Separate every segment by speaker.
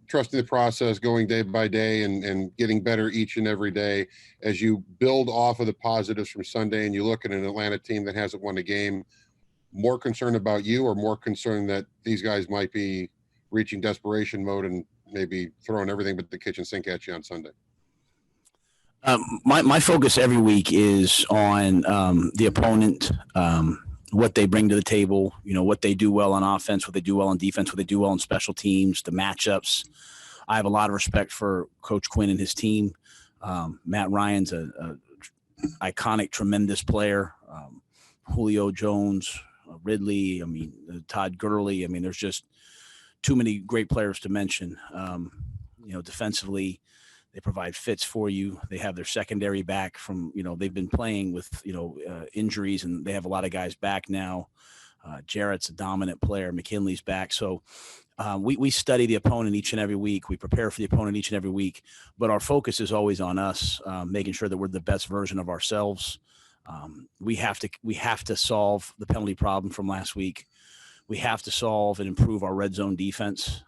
Speaker 1: trusting the process, going day by day, and getting better each and every day as you build off of the positives from Sunday and you look at an Atlanta team that hasn't won a game, more concerned about you or more concerned that these guys might be reaching desperation mode and maybe throwing everything but the kitchen sink at you on Sunday?
Speaker 2: My focus every week is on the opponent, what they bring to the table, what they do well on offense, what they do well on defense, what they do well on special teams, the matchups. I have a lot of respect for Coach Quinn and his team. Matt Ryan's a iconic, tremendous player. Julio Jones, Ridley, Todd Gurley. There's just too many great players to mention. Defensively, they provide fits for you. They have their secondary back from, they've been playing with, injuries, and they have a lot of guys back now. Jarrett's a dominant player. McKinley's back. So we study the opponent each and every week. We prepare for the opponent each and every week. But our focus is always on us, making sure that we're the best version of ourselves. We have to solve the penalty problem from last week. We have to solve and improve our red zone defense.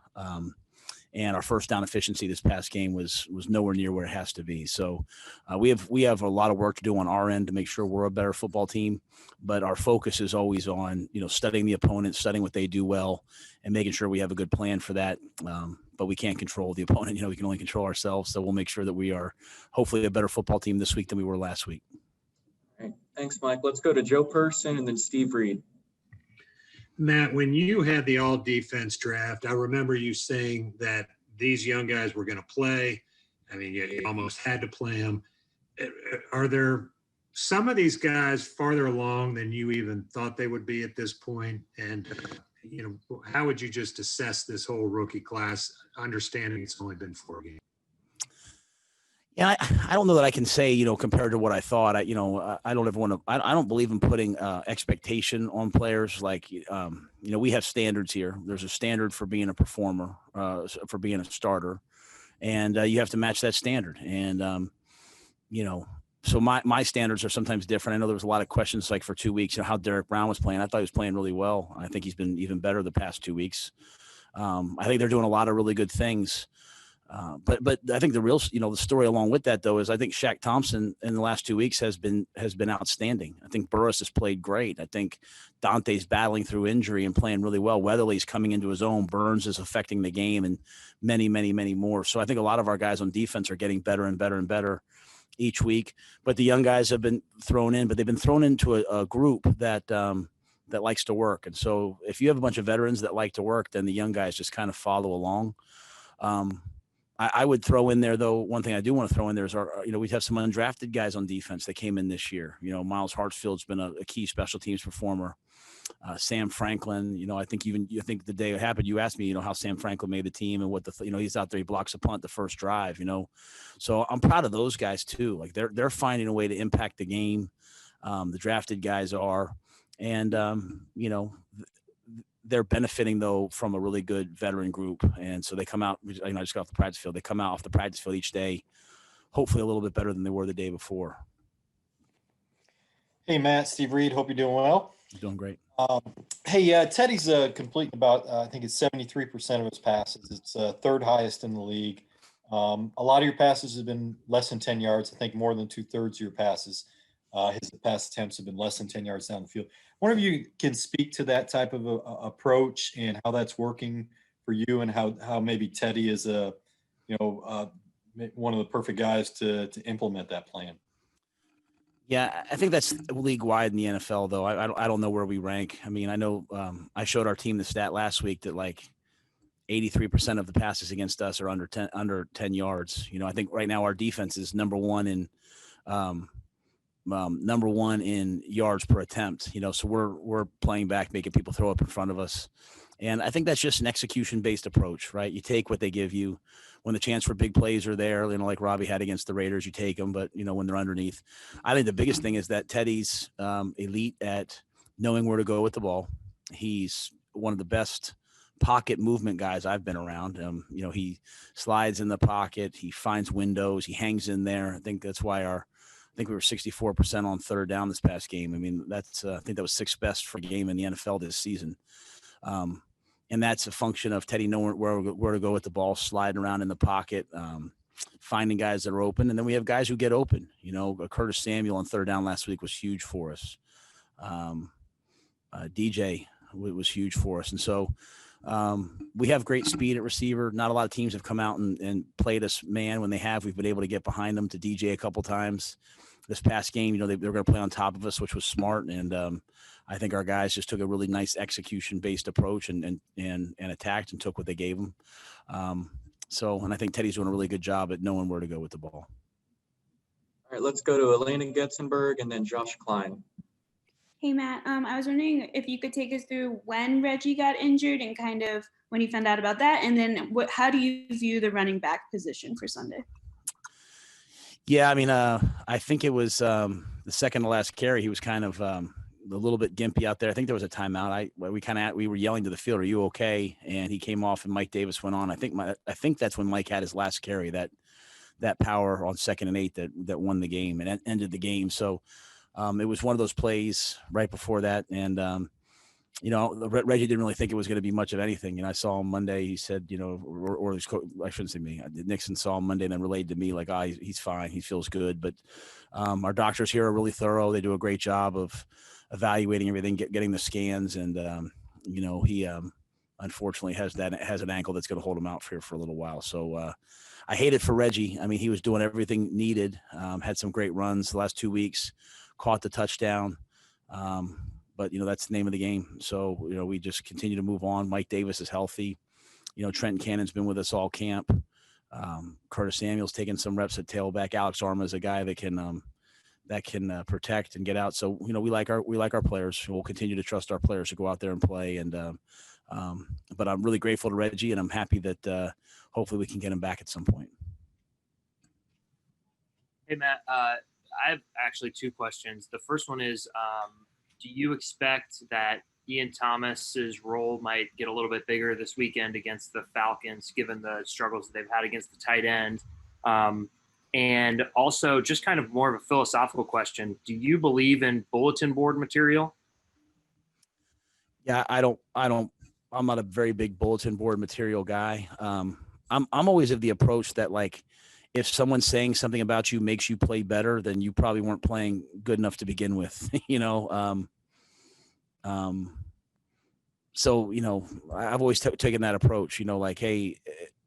Speaker 2: And our first down efficiency this past game was nowhere near where it has to be. So we have a lot of work to do on our end to make sure we're a better football team. But our focus is always on, studying the opponent, studying what they do well, and making sure we have a good plan for that. But we can't control the opponent. We can only control ourselves. So we'll make sure that we are hopefully a better football team this week than we were last week.
Speaker 3: All right. Thanks, Mike. Let's go to Joe Person and then Steve Reed.
Speaker 4: Matt, when you had the all-defense draft, I remember you saying that these young guys were going to play. You almost had to play them. Are there some of these guys farther along than you even thought they would be at this point? And, how would you just assess this whole rookie class, understanding it's only been 4 games?
Speaker 2: Yeah, I don't know that I can say, compared to what I thought. I don't ever want to. I don't believe in putting expectation on players. Like, we have standards here. There's a standard for being a performer, for being a starter, and you have to match that standard. And so my standards are sometimes different. I know there was a lot of questions, like for 2 weeks, how Derek Brown was playing. I thought he was playing really well. I think he's been even better the past 2 weeks. I think they're doing a lot of really good things. But I think the real, the story along with that, though, is I think Shaq Thompson in the last 2 weeks has been outstanding. I think Burris has played great. I think Dante's battling through injury and playing really well. Weatherly's coming into his own. Burns is affecting the game, and many, many, many more. So I think a lot of our guys on defense are getting better and better and better each week. But the young guys have been thrown in, but they've been thrown into a group that likes to work. And so if you have a bunch of veterans that like to work, then the young guys just kind of follow along. I would throw in there, though, one thing I do want to throw in there is we have some undrafted guys on defense that came in this year. Miles Hartsfield's been a key special teams performer. Sam Franklin, I think the day it happened, you asked me, how Sam Franklin made the team and what he's out there, he blocks a punt the first drive, So I'm proud of those guys too. Like they're finding a way to impact the game. The drafted guys are, and they're benefiting, though, from a really good veteran group. And so they come out, I just got off the practice field. They come out off the practice field each day, hopefully a little bit better than they were the day before.
Speaker 5: Hey, Matt, Steve Reed, hope you're doing well.
Speaker 2: Doing great.
Speaker 5: Teddy's complete about, I think it's 73% of his passes. It's third highest in the league. A lot of your passes have been less than 10 yards. I think more than 2/3 of your passes, his pass attempts have been less than 10 yards down the field. I wonder if you can speak to that type of approach and how that's working for you, and how maybe Teddy is one of the perfect guys to implement that plan.
Speaker 2: Yeah, I think that's league wide in the NFL, though. I don't know where we rank. I know I showed our team the stat last week that like 83% of the passes against us are under 10 yards. I think right now our defense is number one in yards per attempt, so we're playing back, making people throw up in front of us. And I think that's just an execution-based approach, right? You take what they give you. When the chance for big plays are there, like Robbie had against the Raiders, you take them. But, when they're underneath, I think the biggest thing is that Teddy's elite at knowing where to go with the ball. He's one of the best pocket movement guys I've been around. He slides in the pocket. He finds windows. He hangs in there. I think that's why I think we were 64% on third down this past game. I think that was sixth best for a game in the NFL this season. that's a function of Teddy knowing where to go with the ball, sliding around in the pocket, finding guys that are open. And then we have guys who get open. You know, Curtis Samuel on third down last week was huge for us. DJ was huge for us. And so we have great speed at receiver. Not a lot of teams have come out and played us man. When they have, we've been able to get behind them to DJ a couple times. This past game, you know, they're going to play on top of us, which was smart. And I think our guys just took a really nice execution-based approach and attacked and took what they gave them. And I think Teddy's doing a really good job at knowing where to go with the ball.
Speaker 3: All right, let's go to Elena Getzenberg and then Josh Klein.
Speaker 6: Hey, Matt, I was wondering if you could take us through when Reggie got injured and kind of when you found out about that. And then how do you view the running back position for Sunday?
Speaker 2: Yeah, I mean, I think it was the second to last carry. He was kind of a little bit gimpy out there. I think there was a timeout. We were yelling to the field, "Are you okay?" And he came off, and Mike Davis went on. I think that's when Mike had his last carry, that power on 2nd and 8 that won the game and ended the game. So it was one of those plays right before that, and you know, Reggie didn't really think it was going to be much of anything. And I saw him Monday. He said, you know, or I shouldn't say me. Nixon saw him Monday and then relayed to me like, he's fine. He feels good. But our doctors here are really thorough. They do a great job of evaluating everything, getting the scans. And, you know, he unfortunately has an ankle that's going to hold him out for a little while. So I hate it for Reggie. I mean, he was doing everything needed, had some great runs the last 2 weeks, caught the touchdown. But, you know, that's the name of the game. So, you know, we just continue to move on. Mike Davis is healthy. You know, Trenton Cannon's been with us all camp. Curtis Samuel's taking some reps at tailback. Alex Arma is a guy that can protect and get out. So, you know, we like our players. We'll continue to trust our players to go out there and play. And but I'm really grateful to Reggie, and I'm happy that hopefully we can get him back at some point.
Speaker 7: Hey, Matt, I have actually 2 questions. The first one is, do you expect that Ian Thomas's role might get a little bit bigger this weekend against the Falcons, given the struggles that they've had against the tight end? And also just kind of more of a philosophical question. Do you believe in bulletin board material?
Speaker 2: Yeah, I'm not a very big bulletin board material guy. I'm always of the approach that, like, if someone's saying something about you makes you play better, then you probably weren't playing good enough to begin with, you know? So, you know, I've always taken that approach, you know, like, hey,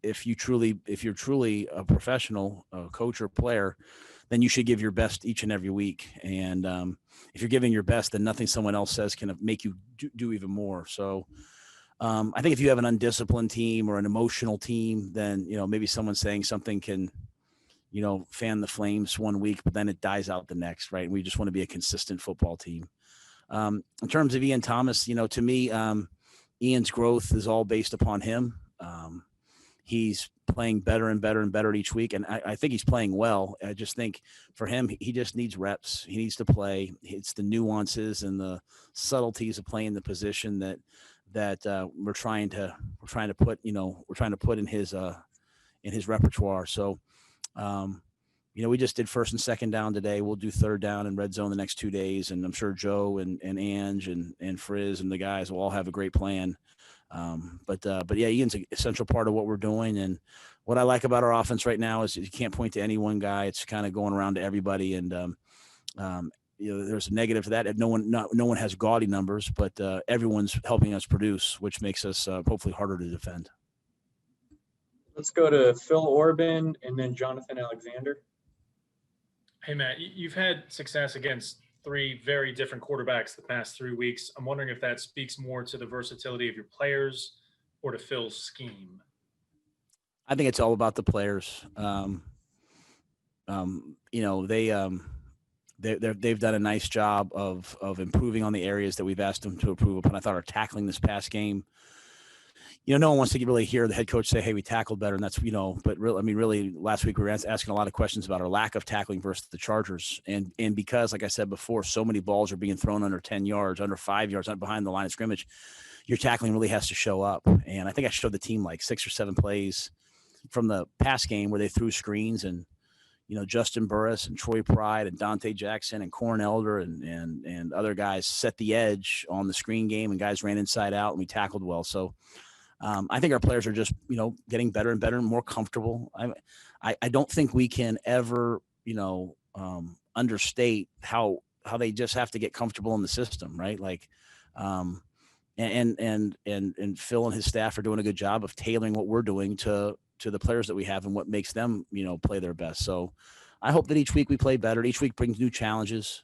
Speaker 2: if you're truly a professional coach or player, then you should give your best each and every week. And if you're giving your best, then nothing someone else says can make you do even more. So I think if you have an undisciplined team or an emotional team, then, you know, maybe someone saying something can, you know, fan the flames 1 week, but then it dies out the next, right? We just want to be a consistent football team. In terms of Ian Thomas, you know, to me, Ian's growth is all based upon him. He's playing better and better and better each week. And I think he's playing well. I just think for him, he just needs reps. He needs to play. It's the nuances and the subtleties of playing the position that we're trying to put in his repertoire. So, you know, we just did 1st and 2nd down today. We'll do 3rd down and red zone the next 2 days. And I'm sure Joe and Ange and Frizz and the guys will all have a great plan. But yeah, Ian's an essential part of what we're doing. And what I like about our offense right now is you can't point to any one guy. It's kind of going around to everybody. And, you know, there's a negative to that. No one has gaudy numbers, but everyone's helping us produce, which makes us hopefully harder to defend.
Speaker 3: Let's go to Phil Orban and then Jonathan Alexander.
Speaker 8: Hey, Matt, you've had success against 3 very different quarterbacks the past 3 weeks. I'm wondering if that speaks more to the versatility of your players or to Phil's scheme.
Speaker 2: I think it's all about the players. You know, they've done a nice job of improving on the areas that we've asked them to improve upon. I thought our tackling this past game, you know, no one wants to really hear the head coach say, hey, we tackled better. And that's, you know, but really last week we were asking a lot of questions about our lack of tackling versus the Chargers. And because, like I said before, so many balls are being thrown under 10 yards, under 5 yards, not behind the line of scrimmage, your tackling really has to show up. And I think I showed the team like 6 or 7 plays from the pass game where they threw screens, and, you know, Justin Burris and Troy Pride and Dante Jackson and Corn Elder and other guys set the edge on the screen game, and guys ran inside out and we tackled well. So I think our players are just, getting better and better and more comfortable. I don't think we can ever, understate how they just have to get comfortable in the system, right? Like, and Phil and his staff are doing a good job of tailoring what we're doing to the players that we have and what makes them, play their best. So I hope that each week we play better. Each week brings new challenges.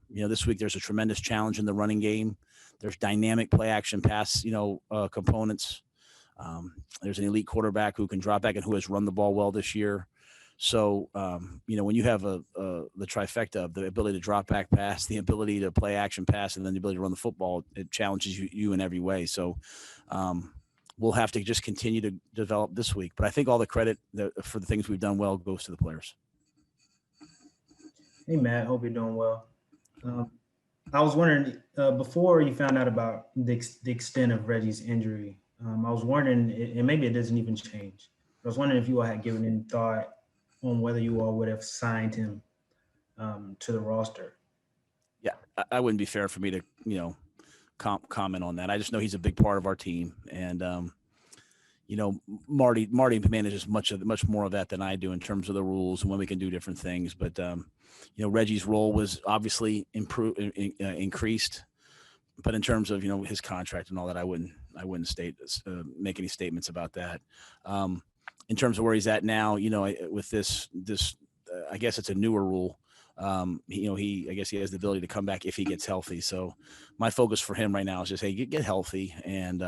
Speaker 2: This week there's a tremendous challenge in the running game. There's dynamic play action pass, components. There's an elite quarterback who can drop back and who has run the ball well this year. So, when you have the trifecta of the ability to drop back pass, the ability to play action pass, and then the ability to run the football, it challenges you in every way. So, we'll have to just continue to develop this week. But I think all the credit for the things we've done well goes to the players.
Speaker 9: Hey, Matt, hope you're doing well. I was wondering, before you found out about the extent of Reggie's injury, I was wondering, and maybe it doesn't even change, I was wondering if you all had given any thought on whether you all would have signed him to the roster.
Speaker 2: Yeah, I wouldn't be fair for me to, comment on that. I just know he's a big part of our team, and Marty manages much more of that than I do in terms of the rules and when we can do different things. But Reggie's role was obviously increased, but in terms of his contract and all that, I wouldn't make any statements about that. In terms of where he's at now, with this, I guess it's a newer rule. I guess he has the ability to come back if he gets healthy. So my focus for him right now is just, hey, get healthy and,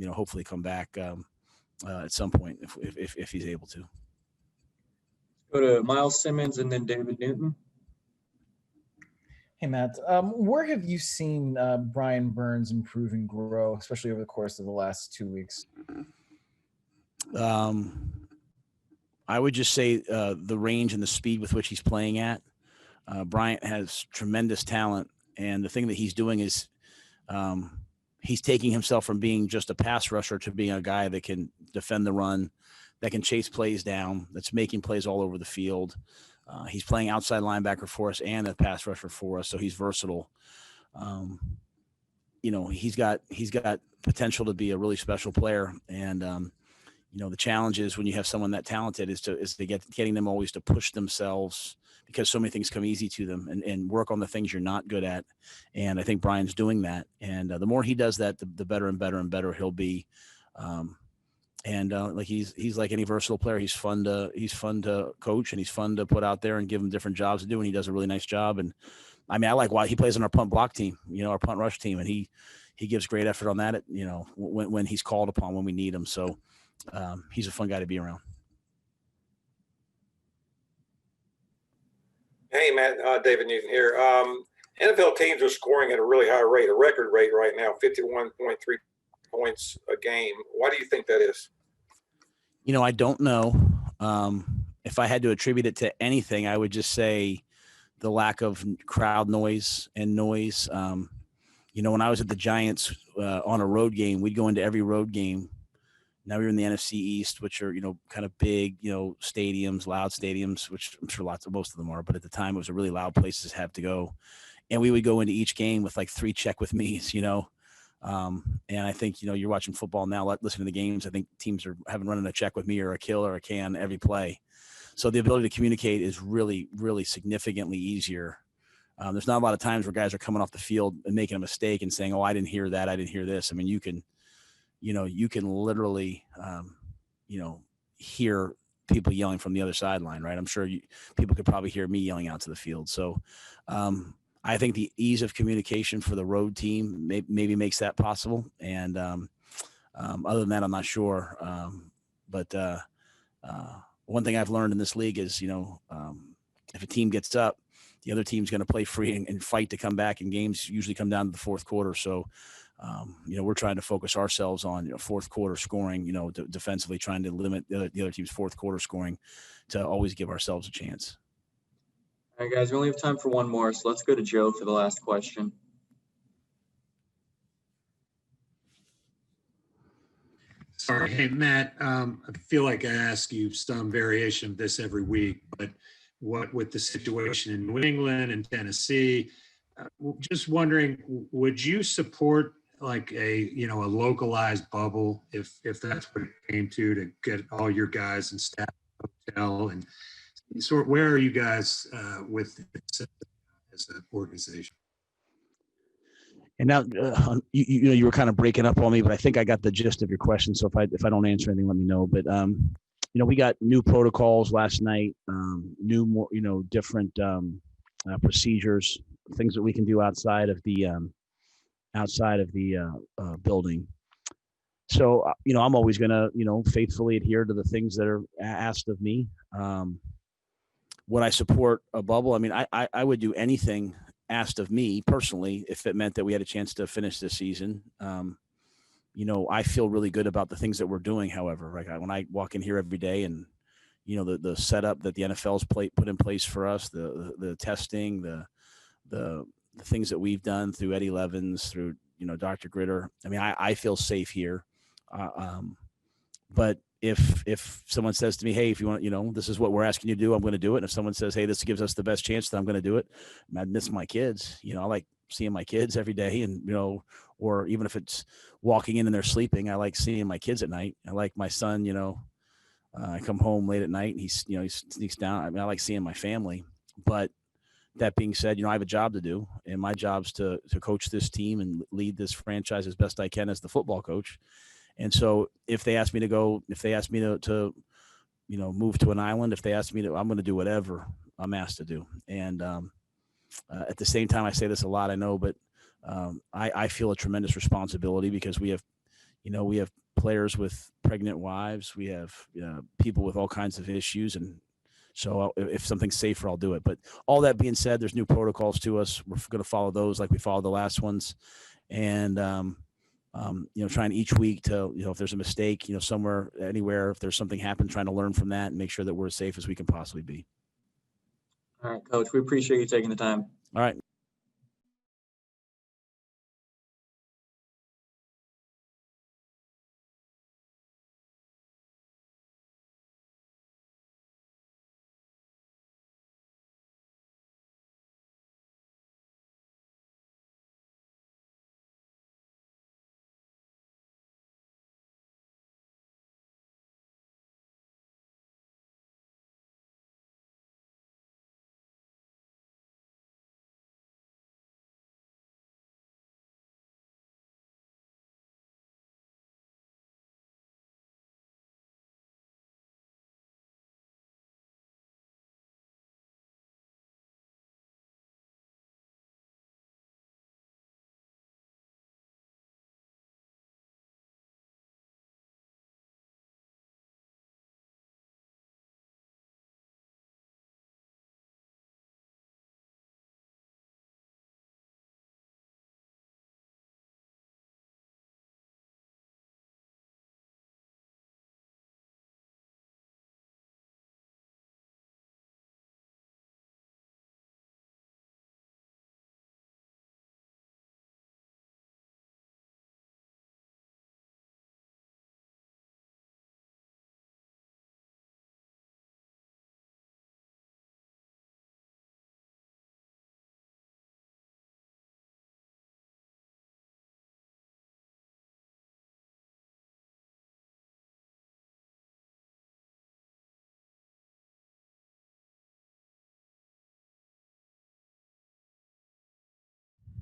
Speaker 2: hopefully come back at some point if he's able to.
Speaker 3: Go to Miles Simmons and then David Newton.
Speaker 10: Hey, Matt, where have you seen Brian Burns improve and grow, especially over the course of the last 2 weeks?
Speaker 2: I would just say the range and the speed with which he's playing at. Bryant has tremendous talent, and the thing that he's doing is he's taking himself from being just a pass rusher to being a guy that can defend the run, that can chase plays down, that's making plays all over the field. He's playing outside linebacker for us and a pass rusher for us, so he's versatile. He's got potential to be a really special player, and the challenge is when you have someone that talented is to getting them always to push themselves, because so many things come easy to them, and work on the things you're not good at. And I think Brian's doing that. And the more he does that, the better and better and better he'll be. Like he's like any versatile player. He's fun to coach, and he's fun to put out there and give him different jobs to do. And he does a really nice job. And I mean, I like why he plays on our punt block team, our punt rush team. And he gives great effort on that, when he's called upon, when we need him. So he's a fun guy to be around.
Speaker 11: Hey, Matt, David Newton here. NFL teams are scoring at a really high rate, a record rate right now, 51.3 points a game. Why do you think that is?
Speaker 2: I don't know. If I had to attribute it to anything, I would just say the lack of crowd noise and noise. When I was at the Giants on a road game, we'd go into every road game. Now we're in the NFC East, which are, kind of big, stadiums, loud stadiums, which I'm sure most of them are. But at the time, it was a really loud place to have to go. And we would go into each game with like 3 check with me's, And I think, you're watching football now, listening to the games. I think teams are having running a check with me or a kill or a can every play. So the ability to communicate is really, really significantly easier. There's not a lot of times where guys are coming off the field and making a mistake and saying, oh, I didn't hear that. I didn't hear this. I mean, you can literally, hear people yelling from the other sideline, right? I'm sure people could probably hear me yelling out to the field. So I think the ease of communication for the road team maybe makes that possible. And other than that, I'm not sure. But one thing I've learned in this league is, if a team gets up, the other team's going to play free and fight to come back, and games usually come down to the fourth quarter. So, we're trying to focus ourselves on, fourth quarter scoring, defensively trying to limit the other team's fourth quarter scoring to always give ourselves a chance.
Speaker 3: All right, guys, we only have time for one more, so let's go to Joe for the last question.
Speaker 4: Sorry. Hey, Matt, I feel like I ask you some variation of this every week, but what with the situation in New England and Tennessee, just wondering, would you support like a localized bubble if that's what it came to get all your guys and staff in the hotel? And sort where are you guys with this as an organization?
Speaker 2: And now, you were kind of breaking up on me, but I think I got the gist of your question. So if I don't answer anything, let me know. But we got new protocols last night, more different procedures, things that we can do outside of the building. So I'm always gonna faithfully adhere to the things that are asked of me. Would I support a bubble? I mean, I would do anything asked of me personally if it meant that we had a chance to finish this season. I feel really good about the things that we're doing. However, when I walk in here every day and the setup that the NFL's put in place for us, the testing, the things that we've done through Eddie Levins, through Dr. Gritter. I mean, I feel safe here. But if someone says to me, hey, if you want, this is what we're asking you to do, I'm going to do it. And if someone says, hey, this gives us the best chance, then I'm going to do it. I miss my kids. I like seeing my kids every day, and or even if it's walking in and they're sleeping, I like seeing my kids at night. I like my son. I come home late at night and he sneaks down. I mean, I like seeing my family. But that being said, I have a job to do, and my job's to coach this team and lead this franchise as best I can as the football coach. And so if they ask me to go, if they ask me to move to an island, if they ask me to, I'm going to do whatever I'm asked to do. And at the same time, I say this a lot, I know, but I feel a tremendous responsibility because we have players with pregnant wives. We have people with all kinds of issues. And so if something's safer, I'll do it. But all that being said, there's new protocols to us. We're going to follow those like we followed the last ones. And, trying each week to, if there's a mistake, somewhere, anywhere, if there's something happened, trying to learn from that and make sure that we're as safe as we can possibly be.
Speaker 3: All right, Coach, we appreciate you taking the time.
Speaker 2: All right.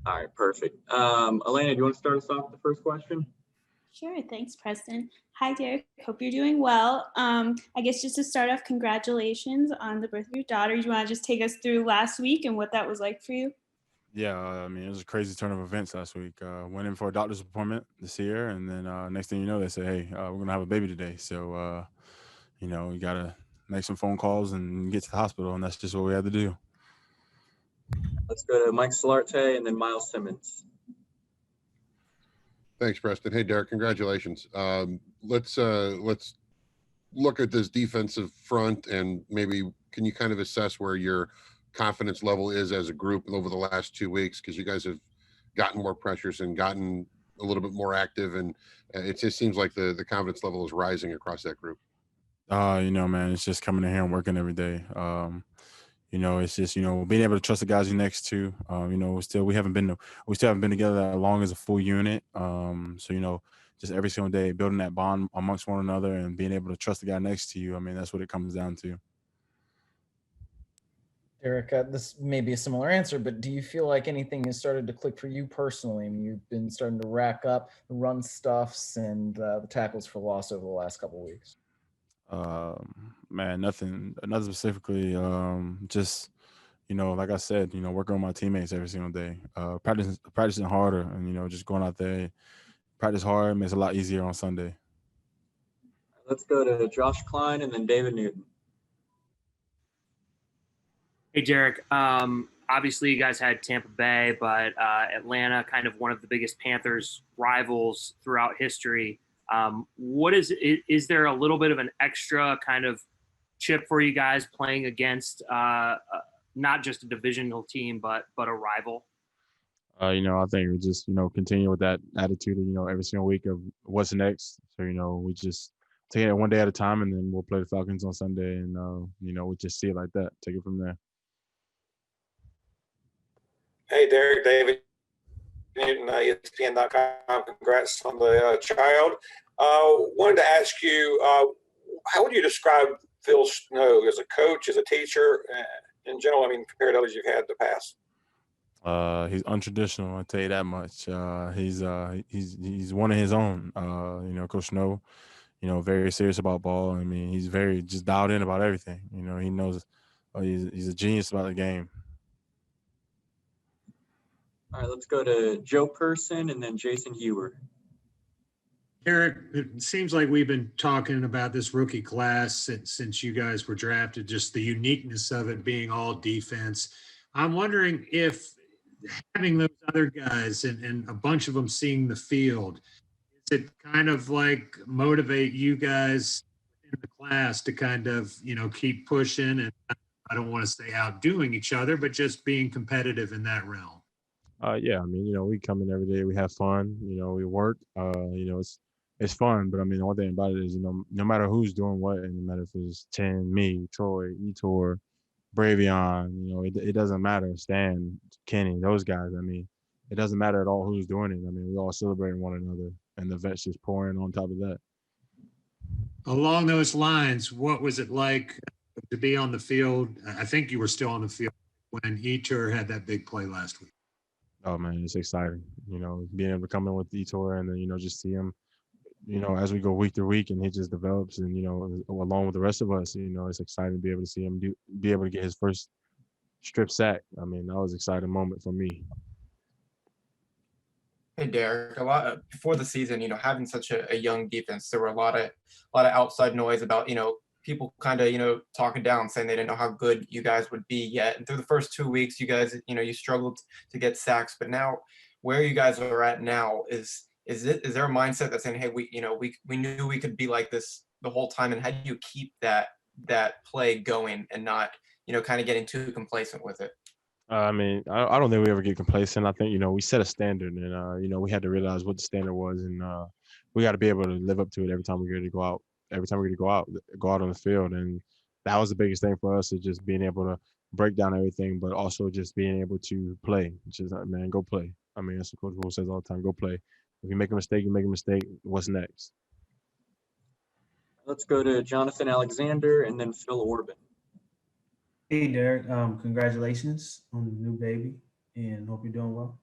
Speaker 3: All right, perfect. Elena, do you want to start us off with the first question?
Speaker 6: Sure. Thanks, Preston. Hi, Derek. Hope you're doing well. I guess just to start off, congratulations on the birth of your daughter. You want to just take us through last week and what that was like for you?
Speaker 12: Yeah, I mean, it was a crazy turn of events last week. Went in for a doctor's appointment to see her, and then next thing you know, they say, hey, we're going to have a baby today. So, you got to make some phone calls and get to the hospital, and that's just what we had to do.
Speaker 3: Let's go to Mike Solarte and then Miles Simmons.
Speaker 1: Thanks, Preston. Hey, Derek, congratulations. Let's look at this defensive front, and maybe can you kind of assess where your confidence level is as a group over the last 2 weeks, because you guys have gotten more pressures and gotten a little bit more active, and it just seems like the confidence level is rising across that group.
Speaker 12: Man, it's just coming in here and working every day. you know, it's just, you know, being able to trust the guys you're next to. You know, we still haven't been together that long as a full unit. So, you know, just every single day building that bond amongst one another and being able to trust the guy next to you. I mean, that's what it comes down to.
Speaker 10: Derek, this may be a similar answer, but do you feel like anything has started to click for you personally? I mean, you've been starting to rack up the run stuffs and the tackles for loss over the last couple of weeks.
Speaker 12: Man, nothing specifically. Just, you know, like I said, you know, working on my teammates every single day. Practicing harder, and you know, just going out there, practice hard makes it a lot easier on Sunday.
Speaker 3: Let's go to Josh Klein and then David Newton.
Speaker 7: Hey, Derek. Obviously, you guys had Tampa Bay, but Atlanta, kind of one of the biggest Panthers rivals throughout history. Is there a little bit of an extra kind of chip for you guys playing against not just a divisional team, but a rival?
Speaker 12: You know, I think we just, you know, continue with that attitude, you know, every single week of what's next. So, you know, we just take it one day at a time, and then we'll play the Falcons on Sunday, and you know, we'll just see it like that, take it from there.
Speaker 11: Hey, Derek, David Newton, ESPN.com. Congrats on the child. Wanted to ask you, how would you describe Phil Snow as a coach, as a teacher, in general? I mean, compared to others you've had in the past.
Speaker 12: He's untraditional, I'll tell you that much. He's one of his own. You know, Coach Snow, you know, very serious about ball. I mean, he's very just dialed in about everything. You know, he knows he's a genius about the game.
Speaker 3: All right, let's go to Joe Person and then Jason Hewer.
Speaker 4: Eric, it seems like we've been talking about this rookie class since you guys were drafted, just the uniqueness of it being all defense. I'm wondering if having those other guys and a bunch of them seeing the field, is it kind of like motivate you guys in the class to kind of, you know, keep pushing? And I don't want to say outdoing each other, but just being competitive in that realm.
Speaker 12: Yeah, I mean, you know, we come in every day, we have fun, you know, we work, you know, it's fun, but I mean, the one thing about it is, you know, no matter who's doing what, and no matter if it's 10, me, Troy, Etor, Bravion, you know, it doesn't matter. Stan, Kenny, those guys. I mean, it doesn't matter at all who's doing it. I mean, we all celebrating one another, and the vet's just pouring on top of that.
Speaker 4: Along those lines, what was it like to be on the field? I think you were still on the field when Etor had that big play last week.
Speaker 12: Oh man, it's exciting. You know, being able to come in with Etor and then, you know, just see him, you know, as we go week through week, and he just develops, and you know, along with the rest of us, you know, it's exciting to be able to see him be able to get his first strip sack. I mean, that was an exciting moment for me.
Speaker 13: Hey Derek, before the season, you know, having such a young defense, there were a lot of outside noise about, you know, people kind of, you know, talking down, saying they didn't know how good you guys would be yet. And through the first 2 weeks, you guys, you know, you struggled to get sacks, but now where you guys are at now is there a mindset that's saying, hey, we knew we could be like this the whole time, and how do you keep that play going and not, you know, kind of getting too complacent with it?
Speaker 12: I mean, I don't think we ever get complacent. I think, you know, we set a standard, and you know, we had to realize what the standard was, and we got to be able to live up to it every time we're ready to go out. Every time we're going to go out on the field, and that was the biggest thing for us, is just being able to break down everything, but also just being able to play. Just like, man, go play. I mean, that's what Coach Rhule says all the time: go play. If you make a mistake, you make a mistake. What's next?
Speaker 3: Let's go to Jonathan Alexander and then Phil Orban.
Speaker 9: Hey, Derek. Congratulations on the new baby, and hope you're doing well.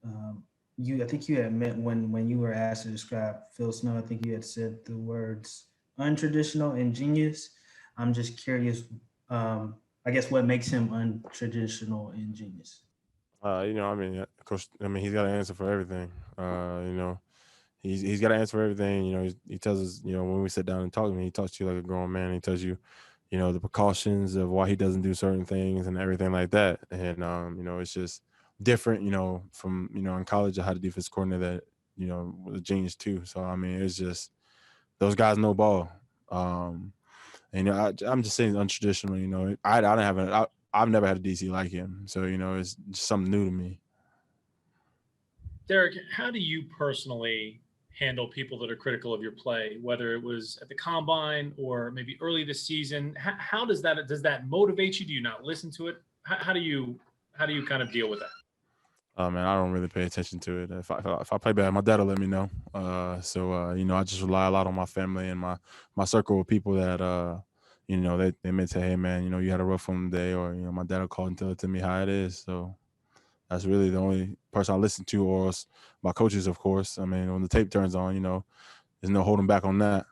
Speaker 9: I think you had met when you were asked to describe Phil Snow. I think you had said the words untraditional and genius. I'm just curious. I guess what makes him untraditional and genius?
Speaker 12: You know, I mean, Coach. I mean, he's got an answer for everything. You know, he's got an answer for everything. You know, he tells us. You know, when we sit down and talk to him, he talks to you like a grown man. He tells you, you know, the precautions of why he doesn't do certain things and everything like that. And you know, it's just different. You know, from, you know, in college I had a defense coordinator that, you know, was a genius too. So I mean, it's just those guys know ball. And, you know, I'm just saying untraditional. You know, I've never had a DC like him. So, you know, it's just something new to me.
Speaker 8: Derek, how do you personally handle people that are critical of your play, whether it was at the combine or maybe early this season? How does that motivate you? Do you not listen to it? How do you kind of deal with that?
Speaker 12: Man, I don't really pay attention to it. If I play bad, my dad will let me know. You know, I just rely a lot on my family and my circle of people that you know, they may say, hey man, you know, you had a rough one today, or you know, my dad will call and tell it to me how it is. So that's really the only person I listen to, or else my coaches, of course. I mean, when the tape turns on, you know, there's no holding back on that.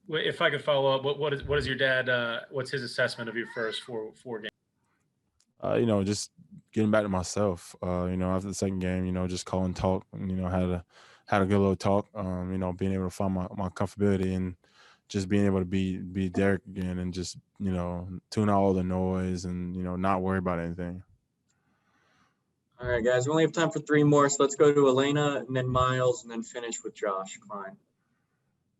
Speaker 8: If I could follow up, what is your dad? What's his assessment of your first four games?
Speaker 12: You know, just getting back to myself. You know, after the second game, you know, just call and talk, and you know, had a good little talk. You know, being able to find my comfortability and just being able to be Derek again, and just, you know, tune out all the noise and, you know, not worry about anything.
Speaker 3: All right, guys, we only have time for 3 more, so let's go to Elena and then Miles and then finish with Josh Klein.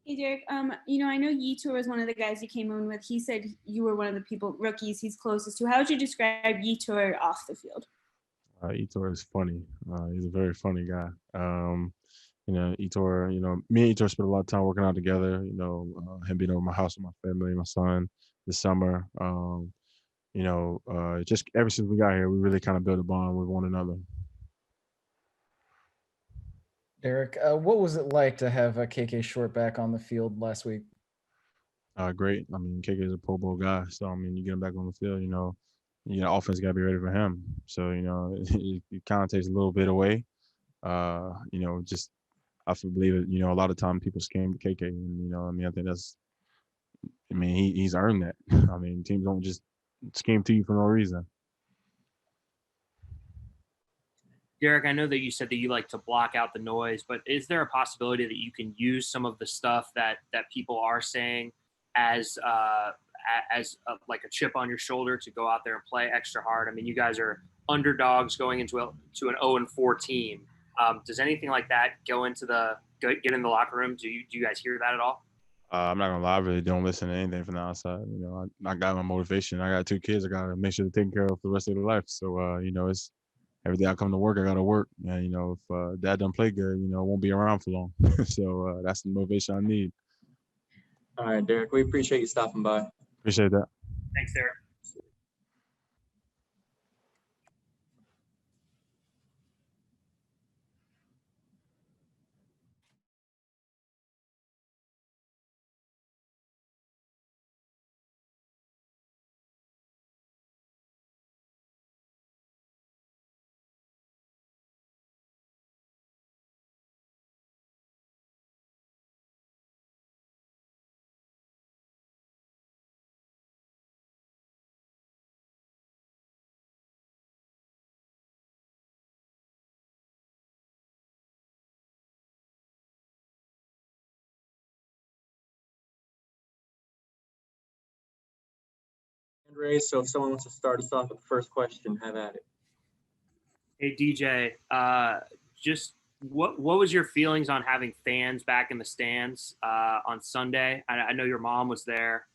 Speaker 6: Hey, Derek. You know, I know Yetur was one of the guys you came in with. He said you were one of the rookies he's closest to. How would you describe Yetur off the field?
Speaker 12: Etor is funny. He's a very funny guy. You know, Etor, you know, me and Etor spent a lot of time working out together, you know, him being over my house with my family, my son this summer. You know, just ever since we got here, we really kind of built a bond with one another.
Speaker 10: Derek, what was it like to have KK Short back on the field last week?
Speaker 12: Great. I mean, KK is a Pro Bowl guy, so I mean, you get him back on the field, you know, offense got to be ready for him. So, you know, it kind of takes a little bit away. You know, just I believe it. You know, a lot of time people scheme KK, and you know, I mean, I think that's. I mean, he's earned that. I mean, teams don't just scheme to you for no reason.
Speaker 7: Derek, I know that you said that you like to block out the noise, but is there a possibility that you can use some of the stuff that people are saying as like a chip on your shoulder to go out there and play extra hard? I mean, you guys are underdogs going into an 0-4 team. Does anything like that get in the locker room? Do you guys hear that at all?
Speaker 12: I'm not gonna lie, I really don't listen to anything from the outside. You know, I got my motivation. I got 2 kids. I gotta make sure they're taken care of for the rest of their life. So, you know, it's every day I come to work, I gotta work. And you know, if dad doesn't play good, you know, I won't be around for long. So that's the motivation I need.
Speaker 3: All right, Derek, we appreciate you stopping by.
Speaker 12: Appreciate that.
Speaker 7: Thanks, Derek.
Speaker 3: Raised, so if someone wants to start us off with the first question, have at it.
Speaker 7: Hey, DJ, just what was your feelings on having fans back in the stands on Sunday? I know your mom was there.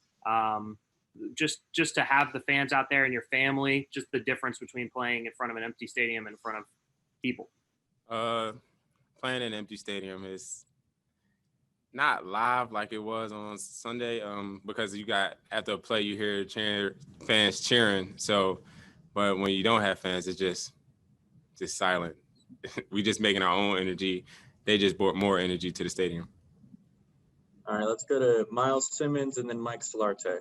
Speaker 7: Just to have the fans out there and your family, just the difference between playing in front of an empty stadium and in front of people.
Speaker 14: Playing in an empty stadium is not live like it was on Sunday, because you got after a play you hear fans cheering. So, but when you don't have fans, it's just silent. We just making our own energy. They just brought more energy to the stadium.
Speaker 3: All right, let's go to Miles Simmons and then Mike Solarte.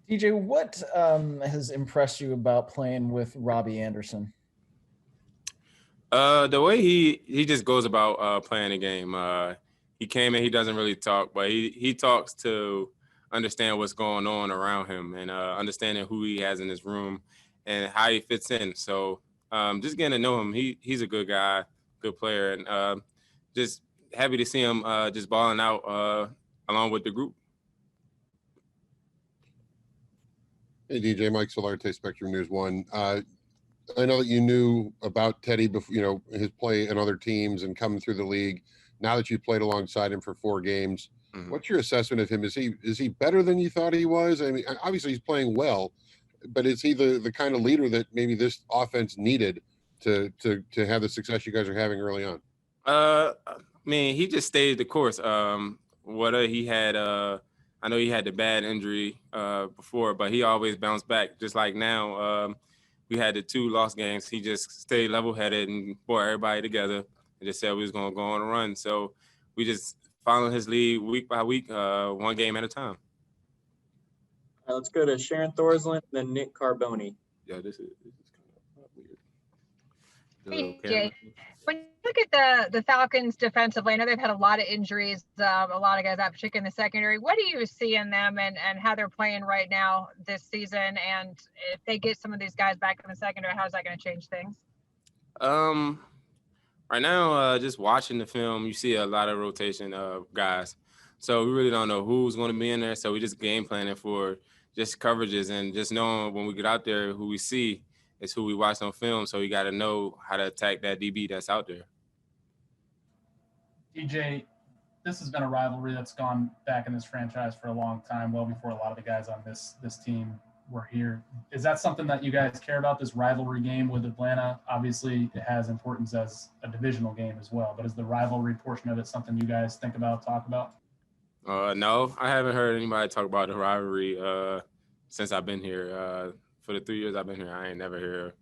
Speaker 10: DJ, what has impressed you about playing with Robbie Anderson?
Speaker 14: The way he just goes about playing the game. He came in, he doesn't really talk, but he talks to understand what's going on around him and understanding who he has in his room and how he fits in. So just getting to know him, he's a good guy, good player, and just happy to see him just balling out along with the group.
Speaker 1: Hey, DJ, Mike Solarte, Spectrum News 1. I know that you knew about Teddy before, you know, his play in other teams and coming through the league. Now that you played alongside him for 4 games, what's your assessment of him? Is he better than you thought he was? I mean, obviously he's playing well, but is he the kind of leader that maybe this offense needed to have the success you guys are having early on?
Speaker 14: I mean, he just stayed the course. Whether he had, I know he had the bad injury before, but he always bounced back. Just like now, we had the 2 lost games. He just stayed level-headed and brought everybody together and just said we was going to go on a run. So we just followed his lead week by week, one game at a time.
Speaker 3: All right, let's go to Sharon Thorsland, then Nick Carboni.
Speaker 14: Yeah, this is kind of weird.
Speaker 15: Hey, Jay. When you look at the Falcons defensively, I know they've had a lot of injuries, a lot of guys out, particularly in the secondary. What do you see in them and how they're playing right now this season? And if they get some of these guys back in the secondary, how's that going to change things?
Speaker 14: Right now, just watching the film, you see a lot of rotation of guys. So we really don't know who's going to be in there. So we just game planning for just coverages and just knowing when we get out there who we see is who we watch on film. So we got to know how to attack that DB that's out there.
Speaker 16: DJ, this has been a rivalry that's gone back in this franchise for a long time, well before a lot of the guys on this team were here. Is that something that you guys care about, this rivalry game with Atlanta? Obviously, it has importance as a divisional game as well, but is the rivalry portion of it something you guys think about, talk about?
Speaker 14: No, I haven't heard anybody talk about the rivalry since I've been here. For the 3 years I've been here, I ain't never heard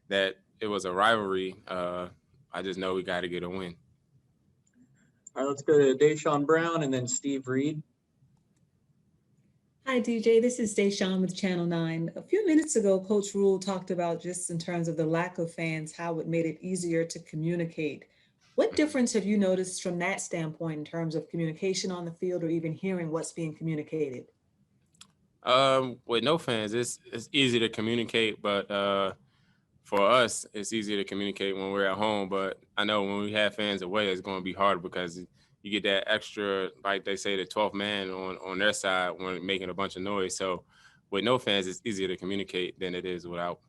Speaker 14: that it was a rivalry. I just know we got to get a win.
Speaker 3: All right, let's go to Deshaun Brown and then Steve Reed.
Speaker 17: Hi, DJ. This is Deshaun with Channel 9. A few minutes ago, Coach Rhule talked about just in terms of the lack of fans, how it made it easier to communicate. What difference have you noticed from that standpoint in terms of communication on the field or even hearing what's being communicated?
Speaker 14: With no fans, it's easy to communicate, but for us, it's easier to communicate when we're at home. But I know when we have fans away, it's going to be harder because you get that extra, like they say, the 12th man on their side when making a bunch of noise. So with no fans, it's easier to communicate than it is without.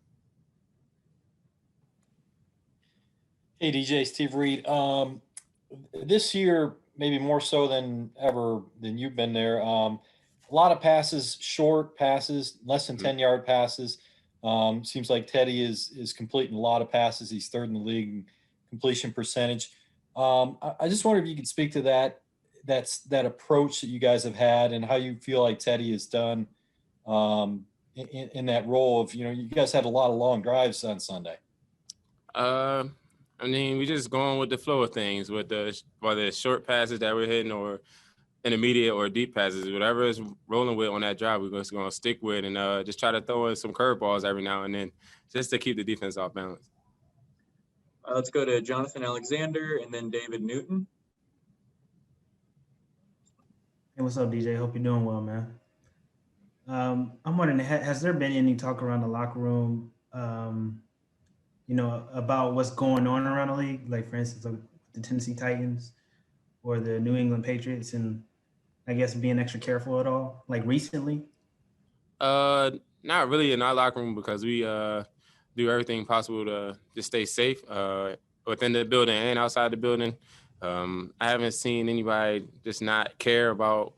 Speaker 5: Hey, DJ, Steve Reed. This year, maybe more so than ever than you've been there, a lot of passes, short passes, less than 10-yard passes. Seems like Teddy is completing a lot of passes. He's 3rd in the league in completion percentage. I just wonder if you could speak to that approach that you guys have had and how you feel like Teddy has done in that role of, you guys had a lot of long drives on Sunday.
Speaker 14: I mean, we just going with the flow of things, with whether it's short passes that we're hitting or intermediate or deep passes, whatever is rolling with on that drive, we're just going to stick with and just try to throw in some curveballs every now and then just to keep the defense off balance.
Speaker 3: Let's go to Jonathan Alexander and then David Newton.
Speaker 9: Hey, what's up, DJ? Hope you're doing well, man. I'm wondering, has there been any talk around the locker room, about what's going on around the league? Like, for instance, like the Tennessee Titans or the New England Patriots, and I guess being extra careful at all, like recently?
Speaker 14: Not really in our locker room because we do everything possible to just stay safe within the building and outside the building. I haven't seen anybody just not care about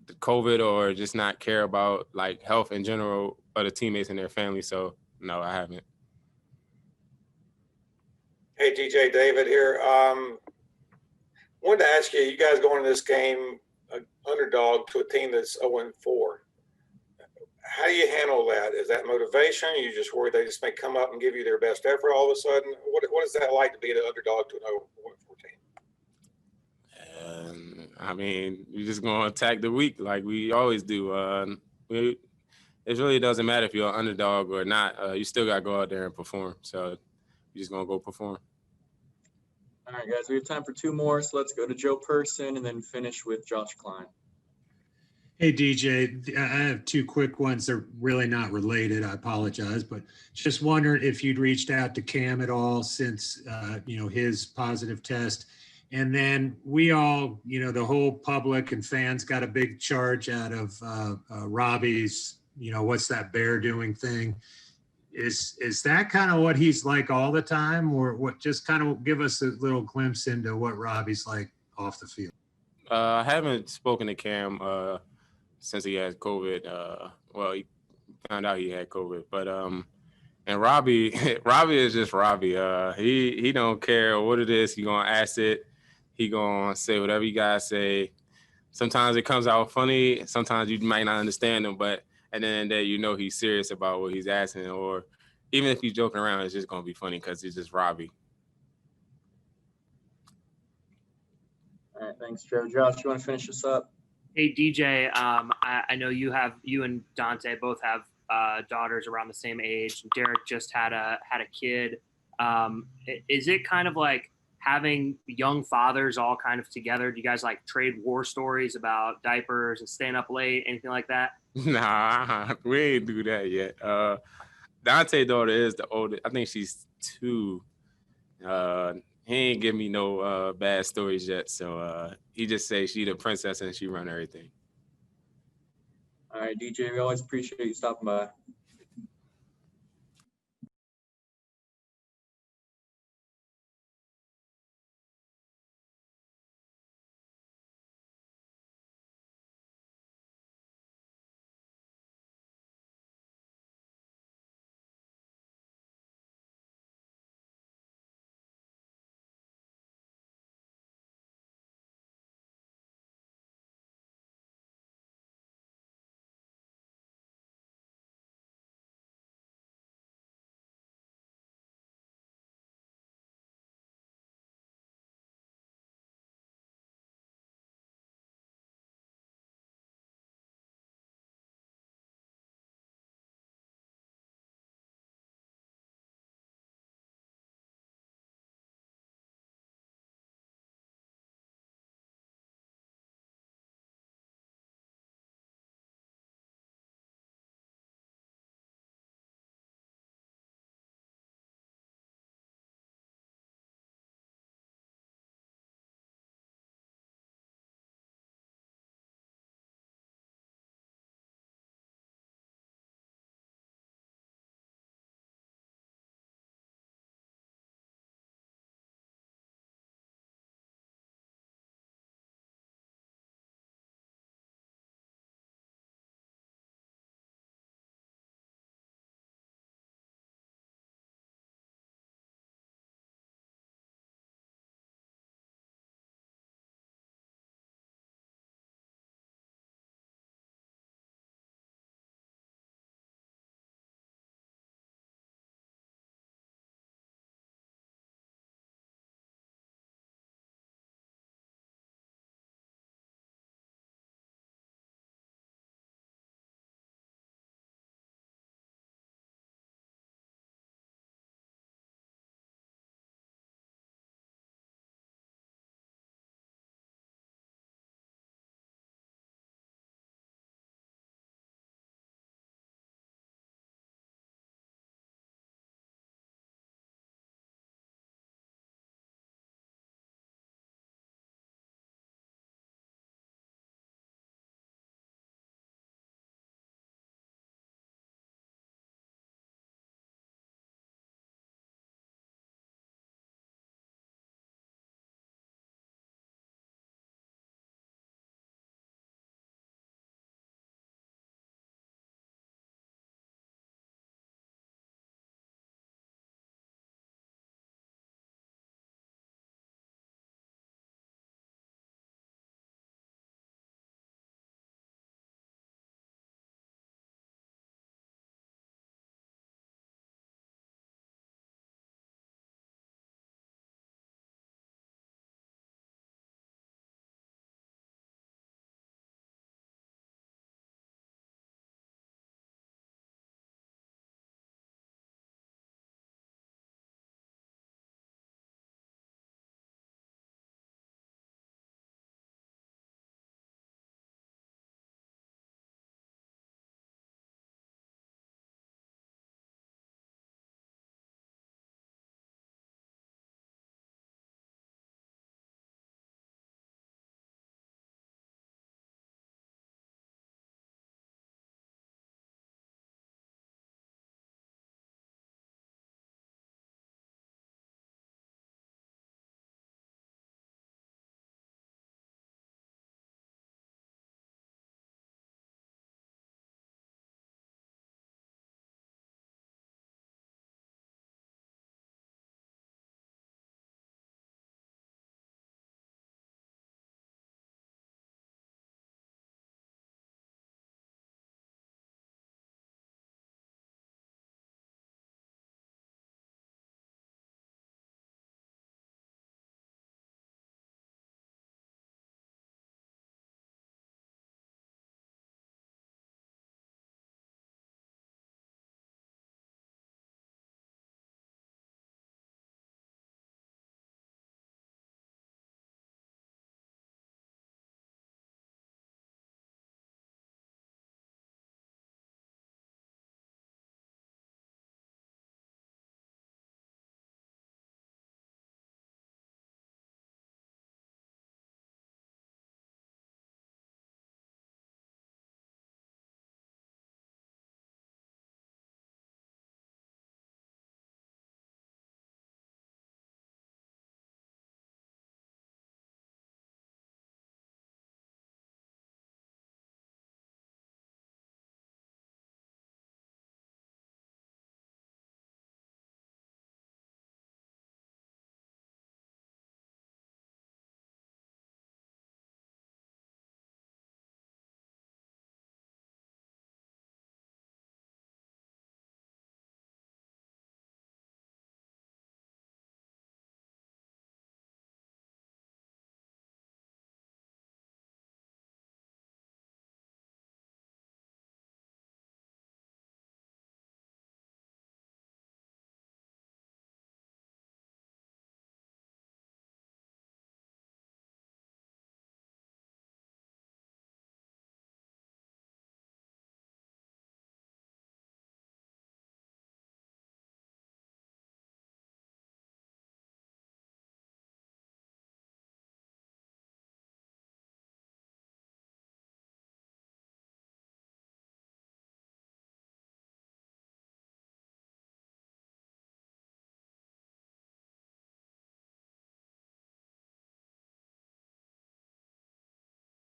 Speaker 14: the COVID or just not care about like health in general or the teammates and their families. So no, I haven't.
Speaker 11: Hey, DJ, David here. Wanted to ask you, you guys going into this game underdog to a team that's 0-4. How do you handle that? Is that motivation? Are you just worried they just may come up and give you their best effort all of a sudden? What is that like to be the underdog to an 0-4 team?
Speaker 14: I mean, we're just going to attack the weak like we always do. It really doesn't matter if you're an underdog or not. You still got to go out there and perform. So you're just going to go perform.
Speaker 3: All right, guys, we have time for 2 more. So let's go to Joe Person and then finish with Josh Klein.
Speaker 4: Hey, DJ, I have 2 quick ones. They're really not related. I apologize, but just wondering if you'd reached out to Cam at all since, his positive test. And then we all, the whole public and fans got a big charge out of Robbie's, what's that bear doing thing. Is that kind of what he's like all the time, or what? Just kind of give us a little glimpse into what Robbie's like off the field.
Speaker 14: I haven't spoken to Cam since he had COVID. Well, he found out he had COVID, but And Robbie is just Robbie. He don't care what it is. He gonna ask it. He gonna say whatever you guys say. Sometimes it comes out funny. Sometimes you might not understand him, but at the end of the day, you know he's serious about what he's asking. Or even if he's joking around, it's just gonna be funny because he's just Robbie.
Speaker 3: All right, thanks, Joe. Josh, you want to finish this up?
Speaker 7: Hey DJ, I know you and Dante both have daughters around the same age. Derek just had a kid. Is it kind of like having young fathers all kind of together? Do you guys like trade war stories about diapers and staying up late, anything like that?
Speaker 14: Nah, we ain't do that yet. Dante's daughter is the oldest. I think she's 2. He ain't give me no bad stories yet. So he just say she the princess and she run everything.
Speaker 3: All right, DJ, we always appreciate you stopping by.